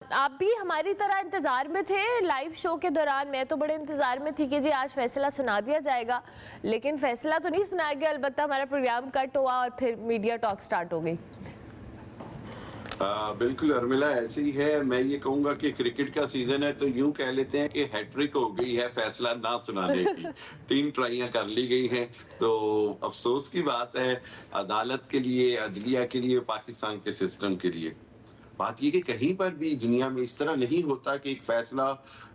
आप भी हमारी तरह इंतज़ार में थे लाइव शो के दौरान। मैं तो बड़े इंतज़ार में थी कि जी आज फैसला सुना दिया जाएगा, लेकिन फैसला तो नहीं सुनाया गया। अलबत्ता हमारा प्रोग्राम कट हुआ और फिर मीडिया टॉक स्टार्ट हो गई। बिल्कुल अर्मिला, ऐसे ही है। मैं ये कहूंगा कि क्रिकेट का सीजन है तो यूं कह लेते हैं कि हैट्रिक हो गई है फैसला ना सुनाने की। 3 ट्राइयां कर ली गई हैं, तो अफसोस की बात है अदालत के लिए, अदलिया के लिए, पाकिस्तान के सिस्टम के लिए। बात ये कि कहीं पर भी दुनिया में इस तरह नहीं होता कि एक फैसला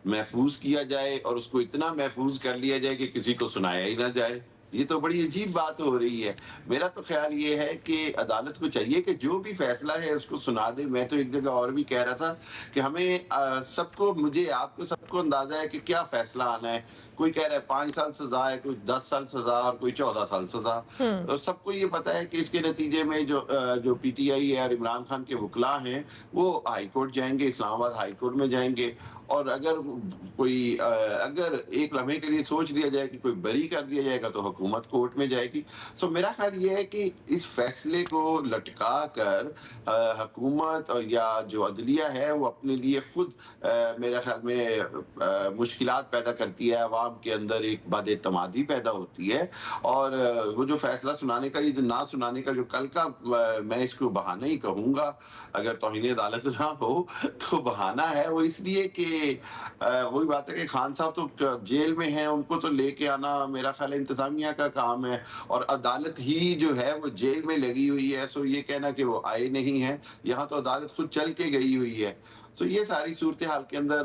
महफूज किया जाए और उसको इतना महफूज कर लिया जाए कि किसी को सुनाया ही ना जाए। ये तो बड़ी अजीब बात हो रही है। मेरा तो ख्याल ये है कि अदालत को चाहिए कि जो भी फैसला है उसको सुना दे। मैं तो एक जगह और भी कह रहा था कि हमें सबको, मुझे, आपको, सबको अंदाजा है कि क्या फैसला आना है। कोई कह रहा है 5 साल सजा है, कोई 10 साल सजा और कोई 14 साल सजा। तो सबको ये पता है कि इसके नतीजे में जो पीटीआई है और इमरान खान के वकला हैं वो हाई कोर्ट जाएंगे, इस्लामाबाद हाई कोर्ट में जाएंगे। और अगर एक लम्हे के लिए सोच लिया जाए कि कोई बरी कर दिया जाएगा तो हुकूमत कोर्ट में जाएगी। सो मेरा ख्याल ये है कि इस फैसले को लटका कर हुकूमत और या जो अदलिया है वो अपने लिए खुद मेरे ख्याल में मुश्किलात पैदा करती है। अवाम के अंदर एक बद-एतमादी पैदा होती है। और वो जो फैसला सुनाने का, ये जो ना सुनाने का जो कल का, मैं इसको बहाना ही कहूंगा, अगर तौहीन अदालत ना हो तो बहाना है। वो इसलिए कि वही बात है कि खान साहब तो जेल में हैं, उनको तो लेके आना मेरा ख्याल है इंतजामिया का काम है, और अदालत ही जो है वो जेल में लगी हुई है। सो ये कहना कि वो आए नहीं है, यहाँ तो अदालत खुद चल के गई हुई है। तो ये सारी सूरत हाल के अंदर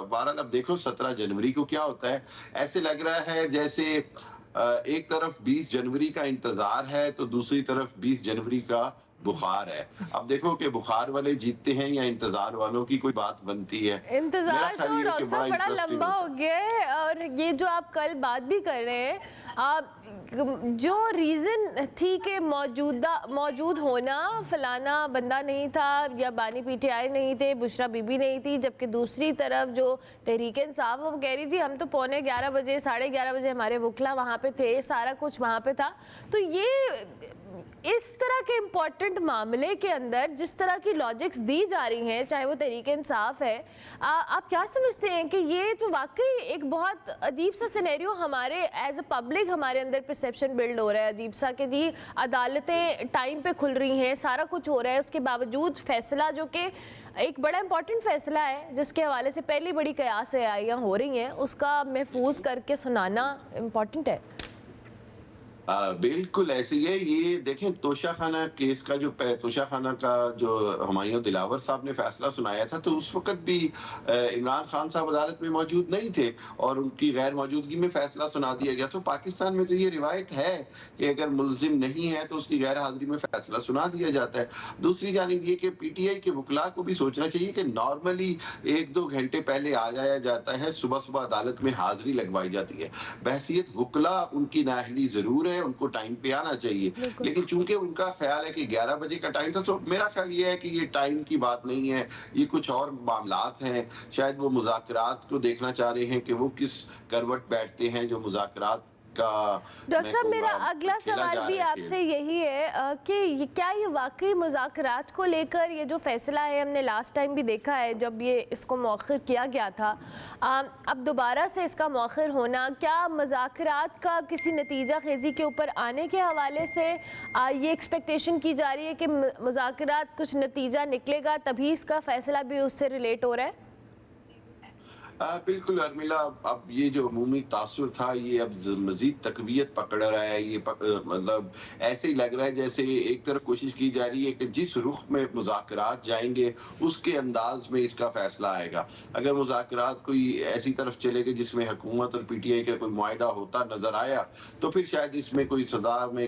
बहरहाल अब देखो 17 जनवरी को क्या होता है। ऐसे लग रहा है जैसे एक तरफ 20 जनवरी का इंतजार है तो दूसरी तरफ 20 जनवरी का बुखार है। अब देखो कि बुखार वाले जीतते हैं या इंतजार वालों की कोई बात बनती है। इंतजार तो डॉक्टर साहब बड़ा लंबा हो गया है। और ये जो आप कल बात भी कर रहे हैं, आप जो रीज़न थी कि मौजूद होना फलाना बंदा नहीं था या बानी पीटीआई नहीं थे, बुशरा बीबी नहीं थी, जबकि दूसरी तरफ जो तहरीक इंसाफ वो कह रही जी हम तो पौने 11 बजे 11:30 बजे हमारे वकला वहाँ पे थे, सारा कुछ वहाँ पे था। तो ये इस तरह के इम्पोर्टेंट मामले के अंदर जिस तरह की लॉजिक्स दी जा रही हैं, चाहे वो तहरीक इंसाफ है, आप क्या समझते हैं कि ये तो वाकई एक बहुत अजीब सा सिनेरियो हमारे एज अ पब्लिक हमारे अंदर परसेप्शन बिल्ड हो रहा है अजीब सा कि जी अदालतें टाइम पे खुल रही हैं, सारा कुछ हो रहा है, उसके बावजूद फैसला जो कि एक बड़ा इंपॉर्टेंट फैसला है जिसके हवाले से पहली बड़ी कयास आइयाँ हो रही हैं, उसका महफूज करके सुनाना इम्पॉर्टेंट है। बिल्कुल ऐसी है। ये देखें, तोशाखाना केस का तोशाखाना का जो हुमायूं दिलावर साहब ने फैसला सुनाया था, तो उस वक्त भी इमरान खान साहब अदालत में मौजूद नहीं थे और उनकी गैर मौजूदगी में फैसला सुना दिया गया। तो पाकिस्तान में तो ये रिवायत है कि अगर मुल्जिम नहीं है तो उसकी गैर हाजिरी में फैसला सुना दिया जाता है। दूसरी जानिब ये कि पीटीआई के वकला को भी सोचना चाहिए कि नॉर्मली 1-2 घंटे पहले आ जाया जाता है, सुबह सुबह अदालत में हाजिरी लगवाई जाती है। बहसियत वकला उनकी नाअहली जरूर है, उनको टाइम पे आना चाहिए, लेकिन चूंकि उनका ख्याल है कि 11 बजे का टाइम था, तो मेरा ख्याल ये है कि ये टाइम की बात नहीं है, ये कुछ और मामलात हैं। शायद वो मुज़ाकरात को देखना चाह रहे हैं कि वो किस करवट बैठते हैं जो मुज़ाकरात का। डॉक्टर साहब, मेरा अगला सवाल भी आपसे यही है कि क्या ये वाकई मुज़ाकरात को लेकर ये जो फैसला है, हमने लास्ट टाइम भी देखा है जब ये इसको मौखिर किया गया था, अब दोबारा से इसका मौखिर होना, क्या मुज़ाकरात का किसी नतीजा खेजी के ऊपर आने के हवाले से ये एक्सपेक्टेशन की जा रही है कि मुज़ाकरात कुछ नतीजा निकलेगा तभी इसका फैसला भी उससे रिलेट हो रहा है? बिल्कुल अर्मिला, अब ये जो अमूमी तासुर था ये अब मजीद तकवीत पकड़ रहा है। ये मतलब ऐसे ही लग रहा है जैसे एक तरफ कोशिश की जा रही है कि जिस रुख में मुज़ाकरात जाएंगे उसके अंदाज में इसका फैसला आएगा। अगर मुज़ाकरात कोई ऐसी तरफ चले गए जिसमें हुकूमत और पीटीआई का कोई मुआहिदा होता नजर आया तो फिर शायद इसमें कोई सजा में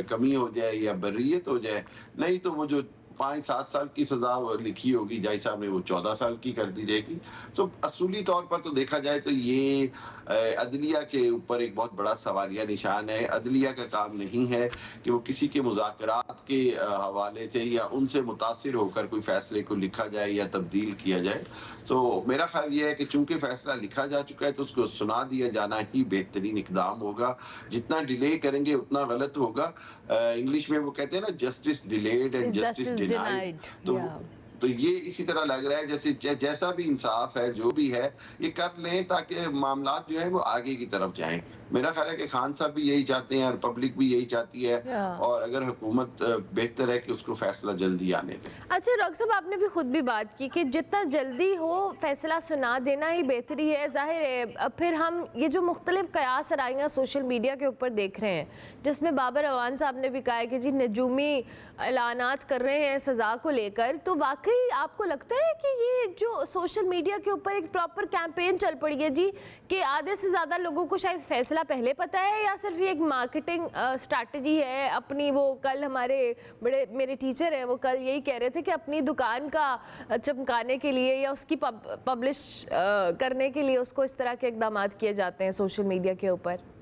कमी हो जाए या बर्रियत हो जाए। नहीं तो वो जो 5-7 साल की सजा लिखी होगी जज साहब ने, वो 14 साल की कर दी जाएगी। तो असूली तौर पर तो देखा जाए तो ये अदलिया के ऊपर एक बहुत बड़ा सवालिया निशान है। अदलिया का काम नहीं है कि वो किसी के मुज़ाकरात के हवाले से या उनसे मुतासिर होकर कोई फैसले को लिखा जाए या तब्दील किया जाए। तो मेरा ख्याल ये है कि चूंकि फैसला लिखा जा चुका है तो उसको सुना दिया जाना ही बेहतरीन इकदाम होगा। जितना डिले करेंगे उतना गलत होगा। इंग्लिश में वो कहते हैं ना, justice delayed and justice denied. तो तो ये इसी तरह लग रहा है जैसे जैसा भी इंसाफ है, जो भी है, ये कर लें ताकि मामलात जो है वो आगे की तरफ जाएं। मेरा ख्याल है कि खान साहब भी यही चाहते हैं और पब्लिक भी यही चाहती है, या और अगर हुकूमत बेहतर है कि उसको फैसला जल्दी आने दें। अच्छा डॉक्टर साहब, आपने भी खुद भी बात की कि जितना जल्दी हो फैसला सुना देना ही बेहतरी है। जाहिर है अब फिर हम ये जो मुख्तलिफ कयास राइयाँ सोशल मीडिया के ऊपर देख रहे हैं, जिसमें बाबर अवान साहब ने भी कहा है कि जी नजूमी ऐलानात कर रहे हैं सज़ा को लेकर, तो वाकई आपको लगता है कि ये जो सोशल मीडिया के ऊपर एक प्रॉपर कैंपेन चल पड़ी है जी, कि आधे से ज़्यादा लोगों को शायद फैसला पहले पता है, या सिर्फ ये एक मार्केटिंग स्ट्रैटेजी है अपनी? वो कल हमारे बड़े मेरे टीचर हैं, वो कल यही कह रहे थे कि अपनी दुकान का चमकाने के लिए या उसकी पब्लिश करने के लिए उसको इस तरह के इकदाम किए जाते हैं सोशल मीडिया के ऊपर।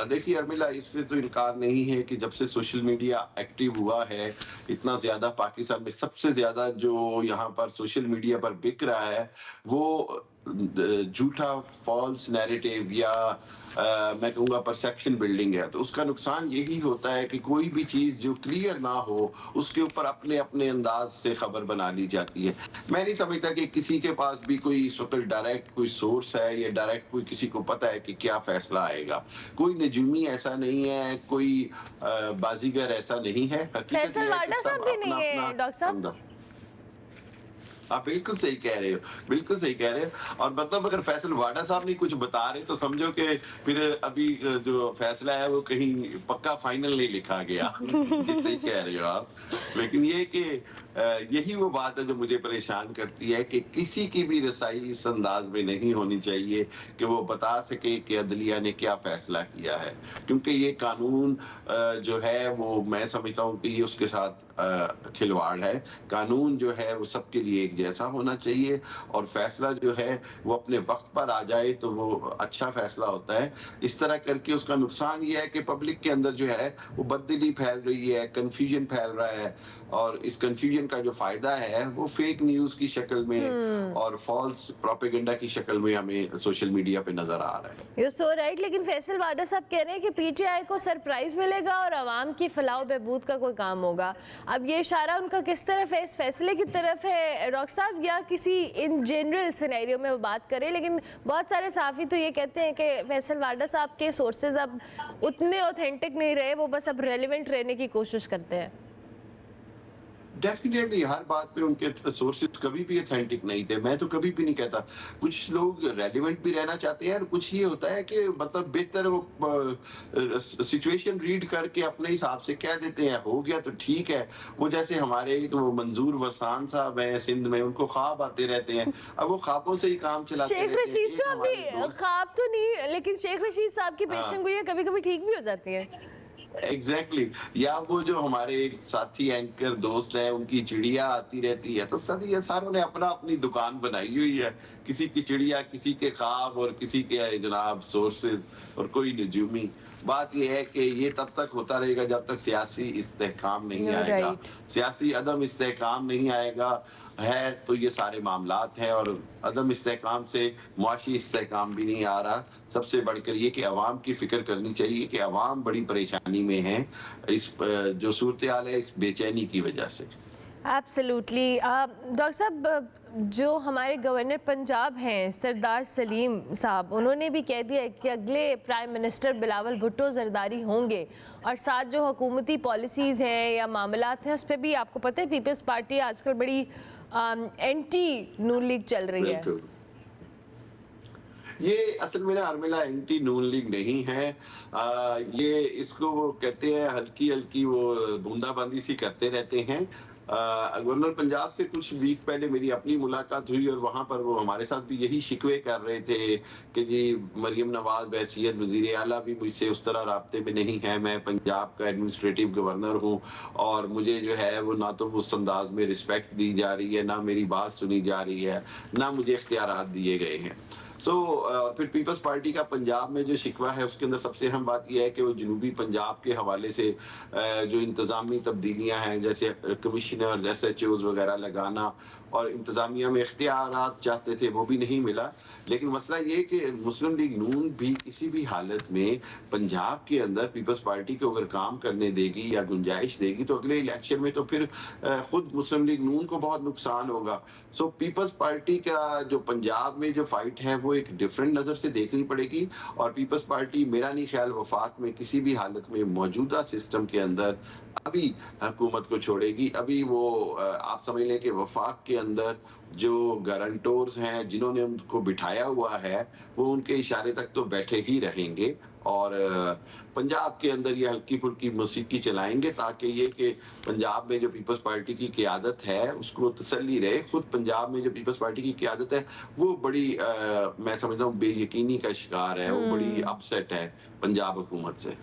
देखिए अर्मिला, इससे तो इनकार नहीं है कि जब से सोशल मीडिया एक्टिव हुआ है, इतना ज्यादा पाकिस्तान में सबसे ज्यादा जो यहाँ पर सोशल मीडिया पर बिक रहा है वो झूठा फॉल्स नैरेटिव या मैं कहूँगा परसेप्शन बिल्डिंग है। तो उसका नुकसान यही होता है कि कोई भी चीज जो क्लियर ना हो उसके ऊपर अपने अपने अंदाज से खबर बना ली जाती है। मैं नहीं समझता कि किसी के पास भी कोई इस वक्त डायरेक्ट कोई सोर्स है या डायरेक्ट कोई किसी को पता है कि क्या फैसला आएगा। कोई नजूमी ऐसा नहीं है, कोई बाजीगर ऐसा नहीं है। फैसल वाडा साहब भी नहीं है डॉक्टर साहब। आप बिल्कुल सही कह रहे हो, बिल्कुल सही कह रहे हो। और मतलब अगर फैसल वाडा साहब नहीं कुछ बता रहे तो समझो कि फिर अभी जो फैसला है वो कहीं पक्का फाइनल नहीं लिखा गया। सही कह रहे हो आप। लेकिन ये कि यही वो बात है जो मुझे परेशान करती है कि किसी की भी रसाई इस अंदाज में नहीं होनी चाहिए कि वो बता सके कि अदलिया ने क्या फैसला किया है, क्योंकि ये कानून जो है वो मैं समझता हूँ कि ये उसके साथ खिलवाड़ है। कानून जो है वो सबके लिए एक जैसा होना चाहिए और फैसला जो है वो अपने वक्त पर आ जाए तो वो अच्छा फैसला होता है। इस तरह करके उसका नुकसान ये है कि पब्लिक के अंदर जो है वो बददिली फैल रही है, कंफ्यूजन फैल रहा है, और इस कंफ्यूजन का जो फायदा है वो फेक न्यूज की शक्ल में और फॉल्स प्रोपेगेंडा की शक्ल में हमें सोशल मीडिया पे नजर आ रहा है। You so right. लेकिन फैसल वाडा साहब कह रहे हैं कि पीटीआई को सरप्राइज मिलेगा और आवाम की फलाह बहबूद का कोई काम होगा। अब ये इशारा उनका किस तरफ है, इस फैसले की तरफ है डॉक्टर साहब, या किसी इन जनरल सिनेरियो में वो बात करें? लेकिन बहुत सारे सहाफ़ी तो ये कहते हैं कि फैसल वाडा साहब के सोर्सेज अब उतने ऑथेंटिक नहीं रहे, वो बस अब रेलिवेंट रहने की कोशिश करते हैं। डेफिनेटली हर बात पे उनके सोर्सेज कभी भी ऑथेंटिक नहीं थे। मैं तो कभी भी नहीं कहता। कुछ लोग रेलेवेंट भी रहना चाहते हैं और कुछ ये होता है कि मतलब बेहतर वो सिचुएशन रीड करके अपने हिसाब से कह देते हैं, हो गया तो ठीक है। वो जैसे हमारे वो मंजूर वसान साहब हैं सिंध में, उनको ख्वाब आते रहते हैं, अब वो ख्वाबों से ही काम चलाते शेख रहते हैं। रशीद साहब भी ख्वाब तो नहीं, लेकिन शेख रशीद साहब की पेशेंगोइयां कभी कभी ठीक भी हो जाती है। एग्जैक्टली या वो जो हमारे एक साथी एंकर दोस्त है, उनकी चिड़िया आती रहती है। तो सभी सारों ने अपना अपनी दुकान बनाई हुई है, किसी की चिड़िया, किसी के ख्वाब और किसी के जनाब सोर्सेज और कोई नजूमी। बात यह है कि ये तब तक होता रहेगा जब तक सियासी इस्तेहकाम नहीं आएगा। सियासी अदम इस्तेहकाम नहीं आएगा है तो ये सारे मामलात हैं, और अदम इस्तेहकाम से मुआशी इस्तेहकाम भी नहीं आ रहा। सबसे बढ़कर ये कि अवाम की फिक्र करनी चाहिए कि अवाम बड़ी परेशानी में है इस जो सूरत हाल है, इस बेचैनी की वजह से। एब्सोल्युटली। डॉक्टर साहब, जो हमारे गवर्नर पंजाब हैं सरदार सलीम साहब, उन्होंने भी कह दिया है कि अगले प्राइम मिनिस्टर बिलावल भुट्टो जरदारी होंगे, और साथ जो हुकूमती पॉलिसीज़ हैं या मामलात हैं उस पर भी आपको पता है पीपल्स पार्टी आजकल बड़ी एंटी नून लीग चल रही है। ये असल में ना अर्मिला एंटी नून लीग नहीं है। ये इसको वो कहते हैं हल्की हल्की वो बूंदाबांदी सी करते रहते हैं। गवर्नर पंजाब से कुछ वीक पहले मेरी अपनी मुलाकात हुई और वहां पर वो हमारे साथ भी यही शिकवे कर रहे थे कि जी मरियम नवाज बहसीयत वजीर आला भी मुझसे उस तरह राब्ते में नहीं है। मैं पंजाब का एडमिनिस्ट्रेटिव गवर्नर हूँ और मुझे जो है वो ना तो उस अंदाज में रिस्पेक्ट दी जा रही है, ना मेरी बात सुनी जा रही है, ना मुझे इख्तियारात दिए गए हैं। सो फिर पीपल्स पार्टी का पंजाब में जो शिकवा है उसके अंदर सबसे अहम बात यह है कि वो जनूबी पंजाब के हवाले से जो इंतजामी तब्दीलियां हैं, जैसे कमिश्नर SHOs वगैरह लगाना और इंतजामिया में इख्तियारात चाहते थे, वो भी नहीं मिला। लेकिन मसला ये कि मुस्लिम लीग नून भी किसी भी हालत में पंजाब के अंदर पीपल्स पार्टी को अगर काम करने देगी या गुंजाइश देगी तो अगले इलेक्शन में तो फिर खुद मुस्लिम लीग नून को बहुत नुकसान होगा। सो पीपल्स पार्टी का जो पंजाब में जो फाइट है वो एक डिफरेंट नजर से देखनी पड़ेगी, और पीपल्स पार्टी मेरा नहीं ख्याल वफाक में किसी भी हालत में मौजूदा सिस्टम के अंदर अभी हुकूमत को छोड़ेगी। अभी वो आप समझ लें कि वफाक के अंदर जो गारंटोर्स हैं जिन्होंने उनको बिठाया हुआ है वो उनके इशारे तक तो बैठे ही रहेंगे, और पंजाब के अंदर ये हल्की फुल्की मौसीकी चलाएंगे ताकि ये कि पंजाब में जो पीपल्स पार्टी की क़यादत है उसको तसल्ली रहे। खुद पंजाब में जो पीपल्स पार्टी की क़यादत है वो बड़ी मैं समझता हूँ बेयकीनी का शिकार है, वो बड़ी अपसेट है पंजाब हुकूमत से।